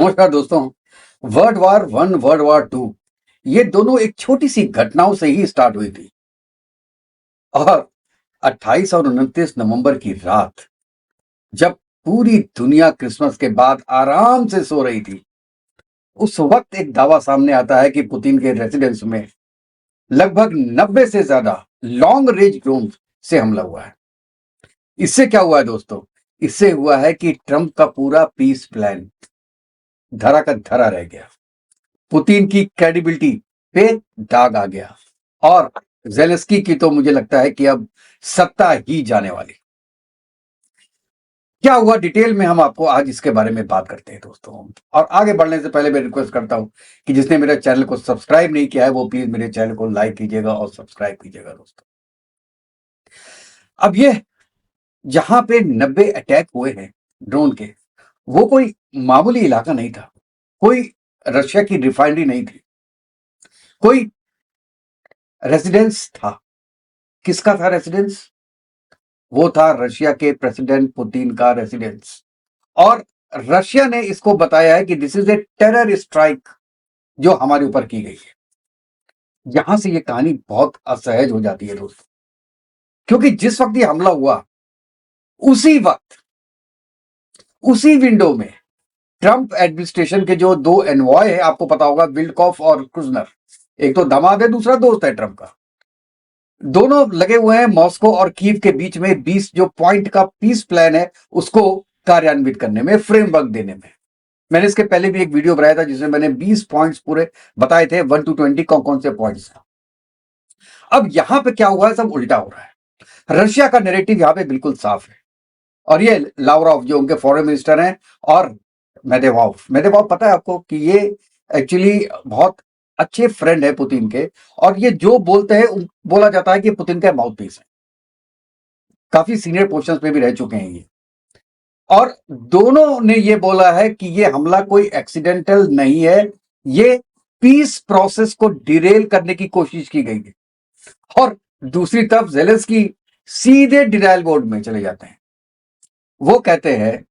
नमस्कार दोस्तों। World war one, world war two, ये दोनों एक छोटी सी घटनाओं से ही स्टार्ट हुई थी। और 28 और 29 नवंबर की रात, जब पूरी दुनिया क्रिसमस के बाद आराम से सो रही थी, उस वक्त एक दावा सामने आता है कि पुतिन के रेजिडेंस में लगभग 90 से ज्यादा लॉन्ग रेंज ड्रोन से हमला हुआ है। इससे क्या हुआ है दोस्तों? इससे हुआ है कि ट्रंप का पूरा पीस प्लान धरा का धरा रह गया। पुतिन की क्रेडिबिलिटी पे दाग आ गया और जेलेंस्की की तो मुझे लगता है कि अब सत्ता ही जाने वाली। क्या हुआ डिटेल में हम आपको आज इसके बारे में बात करते हैं दोस्तों। और आगे बढ़ने से पहले मैं रिक्वेस्ट करता हूं कि जिसने मेरे चैनल को सब्सक्राइब नहीं किया है वो प्लीज मेरे चैनल को लाइक कीजिएगा और सब्सक्राइब कीजिएगा दोस्तों। अब ये जहां पे 90 अटैक हुए हैं ड्रोन के, वो कोई मामूली इलाका नहीं था, कोई रशिया की रिफाइनरी नहीं थी, कोई रेजिडेंस था। किसका था रेजिडेंस? वो था रशिया के प्रेसिडेंट पुतिन का रेजिडेंस। और रशिया ने इसको बताया है कि this is a terror strike जो हमारे ऊपर की गई है। यहां से ये कहानी बहुत असहज हो जाती है दोस्तों, क्योंकि जिस वक्त ये हमला हुआ उसी वक्त, उसी विंडो में ट्रंप एडमिनिस्ट्रेशन के जो दो एनवॉय है, आपको पता होगा, विल्डकॉफ और क्रूजनर, एक तो दामाद है, दूसरा दोस्त है ट्रंप का, दोनों लगे हुए हैं मॉस्को और कीव के बीच में 20 जो पॉइंट का पीस प्लान है उसको कार्यान्वित करने में, फ्रेमवर्क देने में। मैंने इसके पहले भी एक वीडियो बनाया था जिसमें मैंने 20 पॉइंट्स पूरे बताए थे, 1 to 20 कौन कौन से पॉइंट्स। अब यहां पे क्या हुआ है, सब उल्टा हो रहा है। रशिया का नैरेटिव यहां पे बिल्कुल साफ है। और ये लावरोव जो उनके फॉरेन मिनिस्टर हैं, और मेदेवाव मेदेवाव पता है आपको कि ये एक्चुअली बहुत अच्छे फ्रेंड है पुतिन के, और ये जो बोलते हैं बोला जाता है कि पुतिन का माउथ पीस है, काफी सीनियर पोजीशन पे भी रह चुके हैं ये। और दोनों ने ये बोला है कि ये हमला कोई एक्सीडेंटल नहीं है, ये पीस प्रोसेस को डिरेल करने की कोशिश की गई है। और दूसरी तरफ जेलेंस्की सीधे डिनायल मोड में चले जाते हैं। वो कहते हैं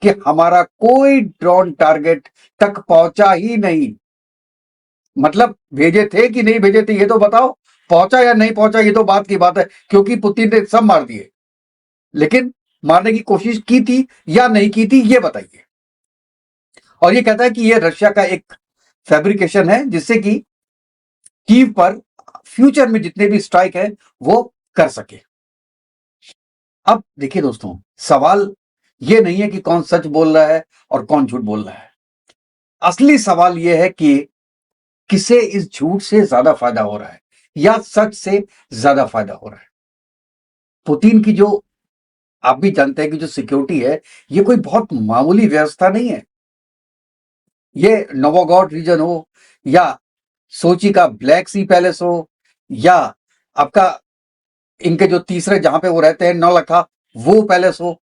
कि हमारा कोई ड्रोन टारगेट तक पहुंचा ही नहीं। मतलब भेजे थे कि नहीं भेजे थे ये तो बताओ, पहुंचा या नहीं पहुंचा ये तो बात की बात है, क्योंकि पुतिन ने सब मार दिए, लेकिन मारने की कोशिश की थी या नहीं की थी ये बताइए। और ये कहता है कि ये रशिया का एक फैब्रिकेशन है जिससे कि कीव पर फ्यूचर में जितने भी स्ट्राइक है वो कर सके। अब देखिए दोस्तों, सवाल ये नहीं है कि कौन सच बोल रहा है और कौन झूठ बोल रहा है। असली सवाल यह है कि किसे इस झूठ से ज्यादा फायदा हो रहा है या सच से ज्यादा फायदा हो रहा है। पुतिन की जो, आप भी जानते हैं कि जो सिक्योरिटी है, ये कोई बहुत मामूली व्यवस्था नहीं है। ये नोवोगॉड रीजन हो, या सोची का ब्लैक सी पैलेस हो, या आपका इनके जो तीसरे जहां पे वो रहते हैं नौलखा, वो पैलेस हो,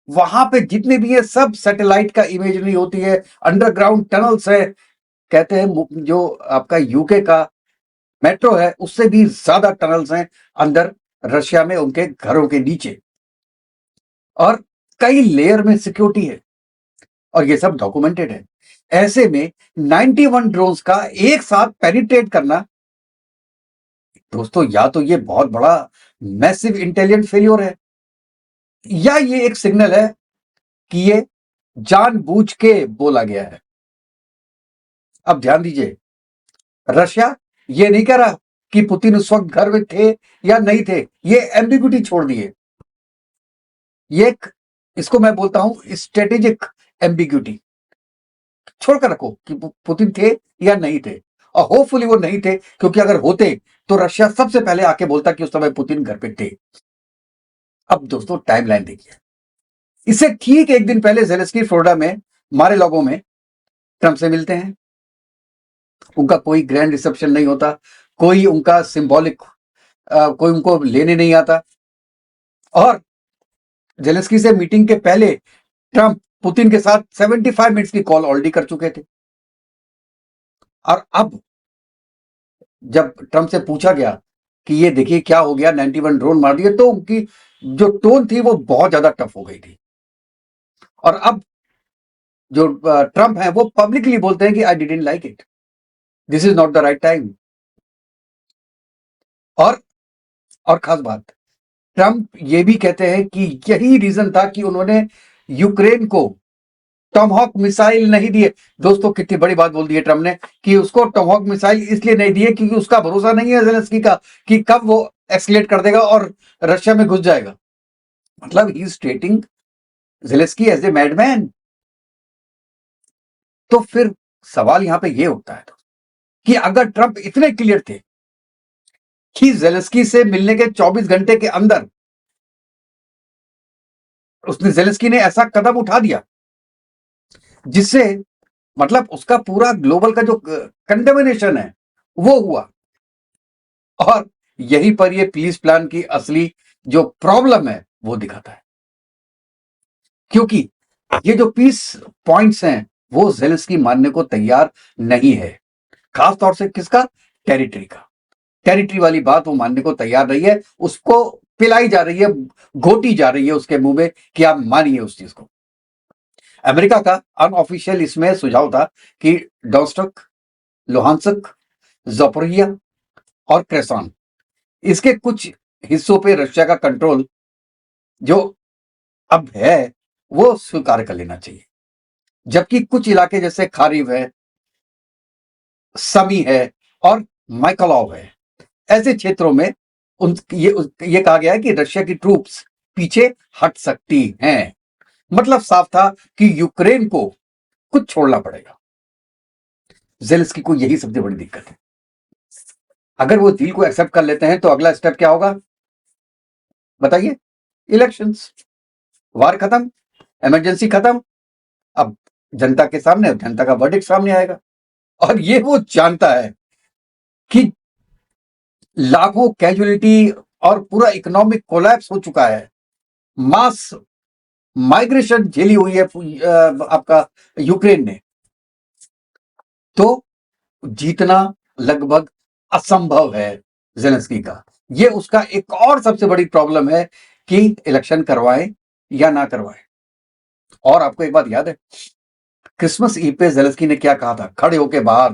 वहां पे जितने भी है सब सैटेलाइट का इमेजरी होती है, अंडरग्राउंड टनल्स है। कहते हैं जो आपका यूके का मेट्रो है उससे भी ज्यादा टनल्स हैं अंदर रशिया में, उनके घरों के नीचे, और कई लेयर में सिक्योरिटी है, और ये सब डॉक्यूमेंटेड है। ऐसे में 91 ड्रोन्स का एक साथ पेनिट्रेट करना दोस्तों, या तो ये बहुत बड़ा मैसिव इंटेलिजेंट फेल्योर है, या ये एक सिग्नल है कि ये जानबूझ के बोला गया है। अब ध्यान दीजिए, रशिया ये नहीं कह रहा कि पुतिन उस वक्त घर में थे या नहीं थे, ये एम्बिग्यूटी छोड़ दिए। ये एक, इसको मैं बोलता हूं स्ट्रेटेजिक एम्बिग्यूटी, छोड़कर रखो कि पुतिन थे या नहीं थे। और होपफुली वो नहीं थे, क्योंकि अगर होते तो रशिया सबसे पहले आके बोलता कि उस समय पुतिन घर पे थे। अब दोस्तों टाइमलाइन देखिए, इससे ठीक एक दिन पहले जेलेंस्की फ्लोरिडा में मारे लोगों में ट्रंप से मिलते हैं। उनका कोई ग्रैंड रिसेप्शन नहीं होता, कोई उनका सिंबॉलिक कोई उनको लेने नहीं आता। और जेलेंस्की से मीटिंग के पहले ट्रंप पुतिन के साथ 75 मिनट्स की कॉल ऑलरेडी कर चुके थे। और अब जब ट्रंप से पूछा गया कि ये देखिए क्या हो गया, 91 ड्रोन मार दिए, तो उनकी जो टोन थी वो बहुत ज्यादा टफ हो गई थी। और अब जो ट्रम्प है वो पब्लिकली बोलते हैं कि I didn't like it, this is not the right time. और खास बात, ट्रम्प ये भी कहते हैं कि यही रीजन था कि उन्होंने यूक्रेन को टॉमहॉक मिसाइल नहीं दिए। दोस्तों कितनी बड़ी बात बोल दी है ट्रम्प ने कि उसको टॉमहॉक मिसाइल इसलिए नहीं दिए क्योंकि उसका भरोसा नहीं है ज़ेलेंस्की का कि कब वो एक्सलेट कर देगा और रशिया में घुस जाएगा। मतलब he is treating Zelensky as a madman. तो फिर सवाल यहां पे ये उठता है कि अगर ट्रम्प इतने क्लियर थे कि ज़ेलेंस्की से मिलने के 24 घंटे के अंदर उसने ज़ेलेंस्की ने ऐसा कदम उठा दिया जिससे मतलब उसका पूरा ग्लोबल का जो कंडेमिनेशन है वो हुआ, और यहीं पर ये पीस प्लान की असली जो प्रॉब्लम है वो दिखाता है। क्योंकि ये जो पीस पॉइंट्स हैं वो ज़ेलेंस्की मानने को तैयार नहीं है, खास तौर से किसका, टेरिटरी का। टेरिटरी वाली बात वो मानने को तैयार नहीं है, उसको पिलाई जा रही है, घोटी जा रही है उसके मुंह में कि आप मानिए उस चीज को। अमेरिका का अनऑफिशियल इसमें सुझाव था कि डॉन्स्टक, लुहांस्क, ज़पोरिया और क्रेसान, इसके कुछ हिस्सों पे रशिया का कंट्रोल जो अब है वो स्वीकार कर लेना चाहिए, जबकि कुछ इलाके जैसे खारिव है, समी है और माइकलॉव है, ऐसे क्षेत्रों में ये कहा गया है कि रशिया की ट्रूप्स पीछे हट सकती हैं। मतलब साफ था कि यूक्रेन को कुछ छोड़ना पड़ेगा। ज़ेलेंस्की को यही सबसे बड़ी दिक्कत है। अगर वो डील को एक्सेप्ट कर लेते हैं तो अगला स्टेप क्या होगा बताइए? इलेक्शंस, वार खत्म, इमरजेंसी खत्म। अब जनता के सामने, जनता का वर्डिक्ट सामने आएगा, और ये वो जानता है कि लाखों कैजुअलिटी और पूरा इकोनॉमिक कोलैप्स हो चुका है, मास माइग्रेशन झेली हुई है आपका यूक्रेन ने, तो जीतना लगभग असंभव है ज़ेलेंस्की का। ये उसका एक और सबसे बड़ी प्रॉब्लम है कि इलेक्शन करवाएं या ना करवाएं। और आपको एक बात याद है, क्रिसमस ईव पे ज़ेलेंस्की ने क्या कहा था? खड़े होके बाहर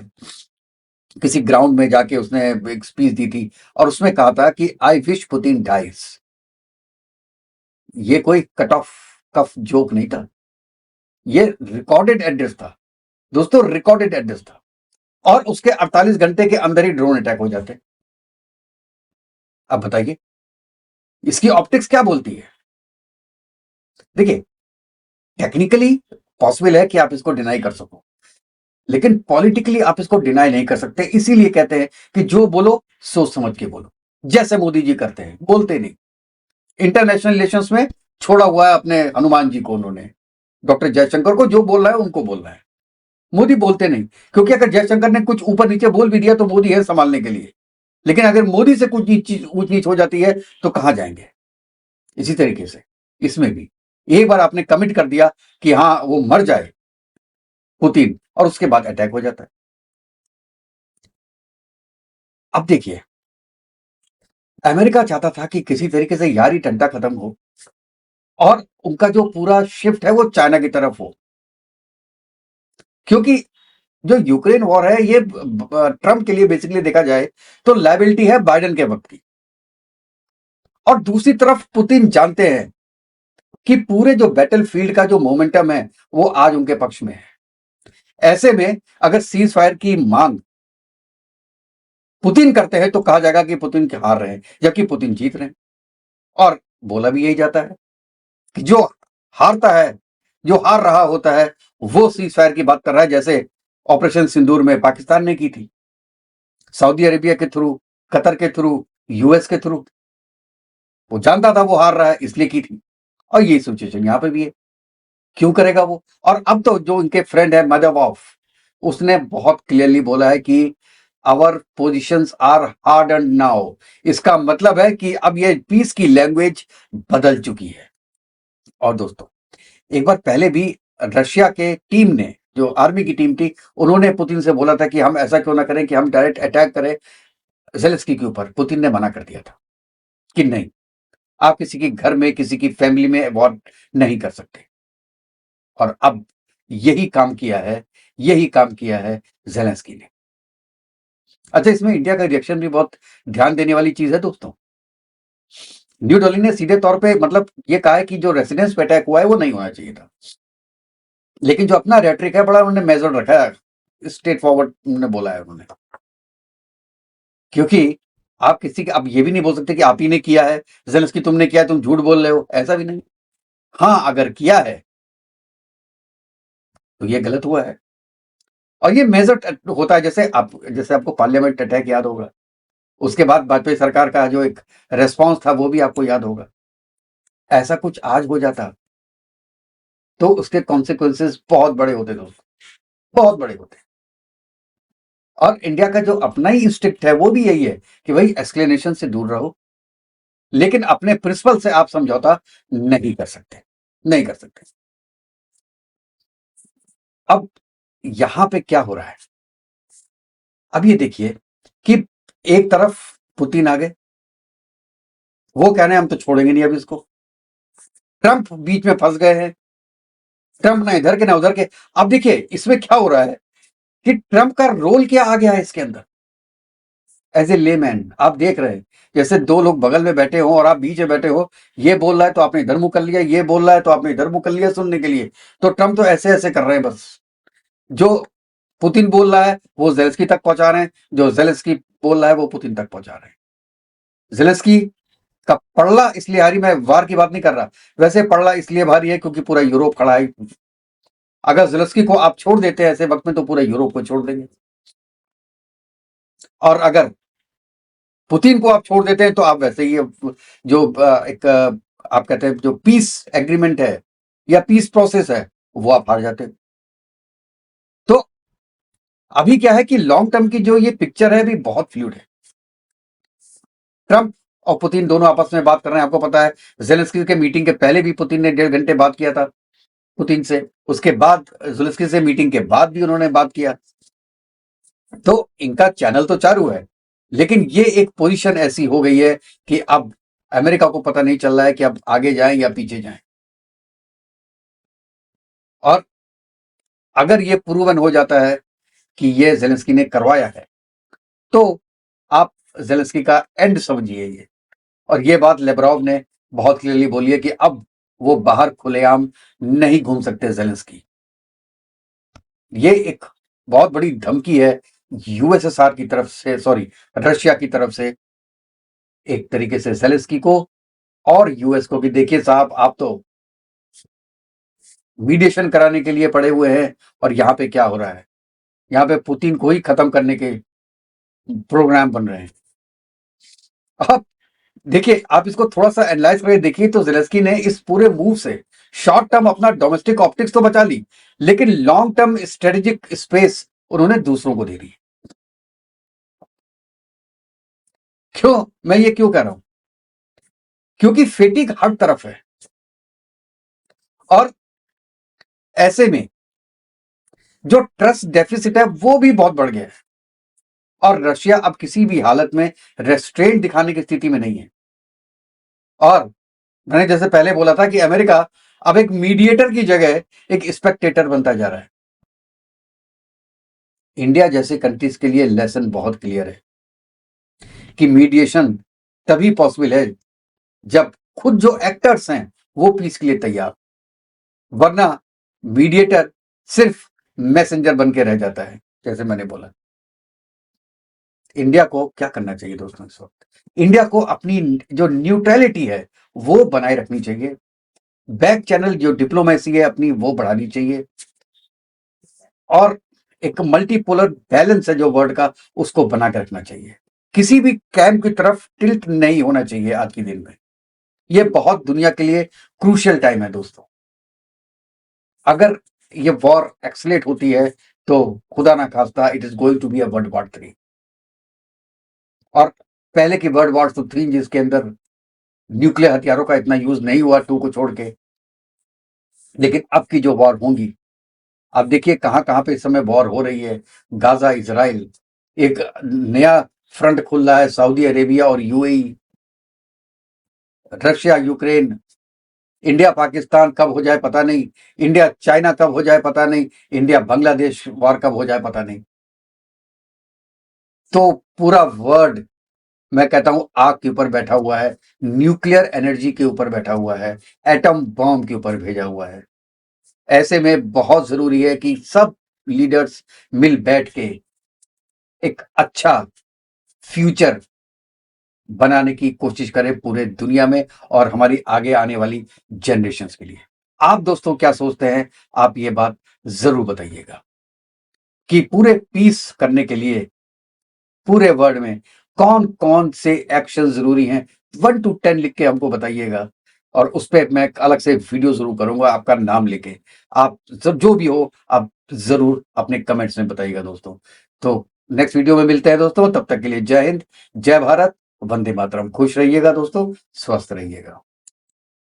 किसी ग्राउंड में जाके उसने एक स्पीच दी थी और उसमें कहा था कि आई विश पुतिन डाइज। ये कोई कट ऑफ कफ जोक नहीं था, ये रिकॉर्डेड एड्रेस था दोस्तों, रिकॉर्डेड एड्रेस था। और उसके 48 घंटे के अंदर ही ड्रोन अटैक हो जाते। अब बताइए इसकी ऑप्टिक्स क्या बोलती है? देखिए, टेक्निकली पॉसिबल है कि आप इसको डिनाई कर सको, लेकिन पॉलिटिकली आप इसको डिनाई नहीं कर सकते। इसीलिए कहते हैं कि जो बोलो सोच समझ के बोलो, जैसे मोदी जी करते हैं, बोलते नहीं। इंटरनेशनल रिलेशंस में छोड़ा हुआ है अपने हनुमान जी को, उन्होंने डॉक्टर जयशंकर को जो बोल रहा है उनको बोल रहा है। मोदी बोलते नहीं, क्योंकि अगर जयशंकर ने कुछ ऊपर नीचे बोल भी दिया तो मोदी है संभालने के लिए, लेकिन अगर मोदी से कुछ ऊंच नीच हो जाती है तो कहां जाएंगे? इसी तरीके से इसमें भी एक बार आपने कमिट कर दिया कि हाँ वो मर जाए पुतिन, और उसके बाद अटैक हो जाता है। अब देखिए, अमेरिका चाहता था कि किसी तरीके से यारी टंटा खत्म हो और उनका जो पूरा शिफ्ट है वो चाइना की तरफ हो, क्योंकि जो यूक्रेन वॉर है ये ट्रम्प के लिए बेसिकली देखा जाए तो लायबिलिटी है बाइडेन के वक्त की। और दूसरी तरफ पुतिन जानते हैं कि पूरे जो बैटल फील्ड का जो मोमेंटम है वो आज उनके पक्ष में है। ऐसे में अगर सीज फायर की मांग पुतिन करते हैं तो कहा जाएगा कि पुतिन के हार रहे हैं, जबकि पुतिन जीत रहे हैं। और बोला भी यही जाता है कि जो हारता है, जो हार रहा होता है, वो सीज फायर की बात कर रहा है, जैसे ऑपरेशन सिंदूर में पाकिस्तान ने की थी, सऊदी अरेबिया के थ्रू, कतर के थ्रू, यूएस के थ्रू। वो जानता था वो हार रहा है इसलिए की थी, और ये सिचुएशन यहां पे भी है। क्यों करेगा वो? और अब तो जो उनके फ्रेंड है मेदवेदेव, उसने बहुत क्लियरली बोला है कि our positions are hard and now. इसका मतलब है कि अब ये पीस की लैंग्वेज बदल चुकी है। और दोस्तों, एक बार पहले भी रशिया के टीम ने, जो आर्मी की टीम थी, उन्होंने पुतिन से बोला था कि हम ऐसा क्यों ना करें कि हम डायरेक्ट अटैक करें ज़ेलेंस्की के ऊपर। पुतिन ने मना कर दिया था कि नहीं, आप किसी के घर में, किसी की फैमिली में वॉर नहीं कर सकते। और अब यही काम किया है, यही काम किया है ज़ेलेंस्की ने। अच्छा, इसमें इंडिया का रिएक्शन भी बहुत ध्यान देने वाली चीज़ है दोस्तों। न्यू दिल्ली ने सीधे तौर पे मतलब ये कहा है कि जो रेसिडेंस पे अटैक हुआ है वो नहीं होना चाहिए था। लेकिन जो अपना रेटरिक है बड़ा उन्होंने मेजर रखा है, स्ट्रेट फॉरवर्ड उन्होंने बोला है उन्होंने। क्योंकि आप किसी के, आप ये भी नहीं बोल सकते कि आप ही ने किया है, ज़ेलेंस्की तुमने किया है, तुम झूठ बोल रहे हो, ऐसा भी नहीं। हाँ, अगर किया है तो ये गलत हुआ है। और ये मेजर होता है, जैसे आपको पार्लियामेंट अटैक याद होगा, उसके बाद वाजपेयी सरकार का जो एक रेस्पॉन्स था वो भी आपको याद होगा। ऐसा कुछ आज हो जाता तो उसके कॉन्सिक्वेंसेस बहुत बड़े होते दोस्तों, बहुत बड़े होते। और इंडिया का जो अपना ही इंस्टिक्ट है वो भी यही है कि भाई एस्केलेशन से दूर रहो, लेकिन अपने प्रिंसिपल से आप समझौता नहीं कर सकते, नहीं कर सकते। अब यहां पे क्या हो रहा है, अब ये देखिए कि एक तरफ पुतिन आ गए, वो कह रहे हैं हम तो छोड़ेंगे नहीं अब इसको। ट्रंप बीच में फंस गए हैं, ट्रंप ना इधर के ना उधर के। अब देखिए इसमें क्या हो रहा है कि ट्रंप का रोल क्या आ गया है इसके अंदर, एज ए लेमैन। आप देख रहे हैं जैसे दो लोग बगल में बैठे हो और आप बीच में बैठे हो, ये बोल रहा है तो आपने इधर मुंह कर लिया, ये बोल रहा है तो आपने इधर मुंह कर लिया सुनने के लिए। तो ट्रंप तो ऐसे ऐसे कर रहे हैं बस, जो पुतिन बोल रहा है वो जेलेंस्की तक पहुंचा रहे हैं, जो जेलेंस्की बोल रहा है वो पुतिन तक पहुंचा रहे हैं। जेलेंस्की का पड़ला इसलिए हारी, मैं वार की बात नहीं कर रहा, वैसे पड़ला इसलिए भारी है क्योंकि पूरा यूरोप खड़ा है। अगर जेलेंस्की को आप छोड़ देते हैं ऐसे वक्त में तो पूरा यूरोप को छोड़ देंगे, और अगर पुतिन को आप छोड़ देते हैं तो आप वैसे ही जो एक आप कहते हैं जो पीस एग्रीमेंट है या पीस प्रोसेस है वो आप हार जाते हैं। तो अभी क्या है कि लॉन्ग टर्म की जो ये पिक्चर है भी बहुत फ्लूइड है। ट्रंप और पुतिन दोनों आपस में बात कर रहे हैं, आपको पता है जेलेंस्की के मीटिंग के पहले भी पुतिन ने 1.5 घंटे बात किया था पुतिन से, उसके बाद जेलेंस्की से मीटिंग के बाद भी उन्होंने बात किया। तो इनका चैनल तो चालू है, लेकिन ये एक पोजीशन ऐसी हो गई है कि अब अमेरिका को पता नहीं चल रहा है कि अब आगे जाएं या पीछे जाएं। और अगर ये प्रूवन हो जाता है कि ये जेलेंस्की ने करवाया है तो आप जेलेंस्की का एंड समझिए ये। और ये बात लेब्रोव ने बहुत क्लियरली बोली है कि अब वो बाहर खुलेआम नहीं घूम सकते जेलेंस्की। ये एक बहुत बड़ी धमकी है यूएसएसआर की तरफ से, सॉरी रशिया की तरफ से, एक तरीके से जेलेंस्की को और यूएस को भी। देखिए साहब, आप तो मीडिएशन कराने के लिए पड़े हुए हैं और यहां पे क्या हो रहा है, यहां पे पुतिन को ही खत्म करने के प्रोग्राम बन रहे हैं। अब देखिए, आप इसको थोड़ा सा एनालाइज करके देखिए तो जेलेंस्की ने इस पूरे मूव से शॉर्ट टर्म अपना डोमेस्टिक ऑप्टिक्स तो बचा ली, लेकिन लॉन्ग टर्म स्ट्रेटेजिक स्पेस उन्होंने दूसरों को दे दी। क्यों, मैं ये क्यों कह रहा हूं, क्योंकि फेटिक हर तरफ है और ऐसे में जो ट्रस्ट डेफिसिट है वो भी बहुत बढ़ गया है और रशिया अब किसी भी हालत में रेस्ट्रेंट दिखाने की स्थिति में नहीं है। और मैंने जैसे पहले बोला था कि अमेरिका अब एक मीडिएटर की जगह एक स्पेक्टेटर बनता जा रहा है। इंडिया जैसे कंट्रीज के लिए लेसन बहुत क्लियर है कि मीडिएशन तभी पॉसिबल है जब खुद जो एक्टर्स हैं वो पीस के लिए तैयार, वरना मीडिएटर सिर्फ मैसेंजर बन के रह जाता है। जैसे मैंने बोला, इंडिया को क्या करना चाहिए दोस्तों इस वक्त, इंडिया को अपनी जो न्यूट्रलिटी है वो बनाए रखनी चाहिए, बैक चैनल जो डिप्लोमेसी है अपनी वो बढ़ानी चाहिए, और एक मल्टीपोलर बैलेंस है जो वर्ल्ड का उसको बना के रखना चाहिए। किसी भी कैंप की तरफ टिल्ट नहीं होना चाहिए आज के दिन में। ये बहुत दुनिया के लिए क्रूशियल टाइम है दोस्तों। अगर ये वॉर एक्सलेट होती है तो खुदा ना खास्ता it is going to be a world war 3। और पहले की वर्ल्ड वॉर तो 3 जिसके अंदर न्यूक्लियर हथियारों का इतना यूज नहीं हुआ 2 को छोड़ के, लेकिन अब की जो वॉर होंगी, आप देखिए कहां कहां पे इस समय वॉर हो रही है। गाजा इजराइल, एक नया फ्रंट खुल रहा है सऊदी अरेबिया और UAE, Russia Ukraine, India Pakistan कब हो जाए पता नहीं, इंडिया चाइना कब हो जाए पता नहीं, इंडिया बांग्लादेश वॉर कब हो जाए पता नहीं। तो पूरा वर्ल्ड, मैं कहता हूं, आग के ऊपर बैठा हुआ है, न्यूक्लियर एनर्जी के ऊपर बैठा हुआ है, एटम बॉम्ब के ऊपर भेजा हुआ है। ऐसे में बहुत जरूरी है कि सब लीडर्स मिल बैठ के एक अच्छा फ्यूचर बनाने की कोशिश करें पूरे दुनिया में और हमारी आगे आने वाली जनरेशंस के लिए। आप दोस्तों क्या सोचते हैं? आप ये बात जरूर बताइएगा कि पूरे पीस करने के लिए पूरे वर्ल्ड में कौन कौन से एक्शन जरूरी हैं। 1 to 10 लिख के हमको बताइएगा और उस पर मैं एक अलग से वीडियो जरूर करूंगा आपका नाम लेके। आप सब जो भी हो आप जरूर अपने कमेंट्स में बताइएगा दोस्तों। तो नेक्स्ट वीडियो में मिलते हैं दोस्तों, तब तक के लिए जय हिंद, जय भारत, वंदे मातरम। खुश रहिएगा दोस्तों, स्वस्थ रहिएगा।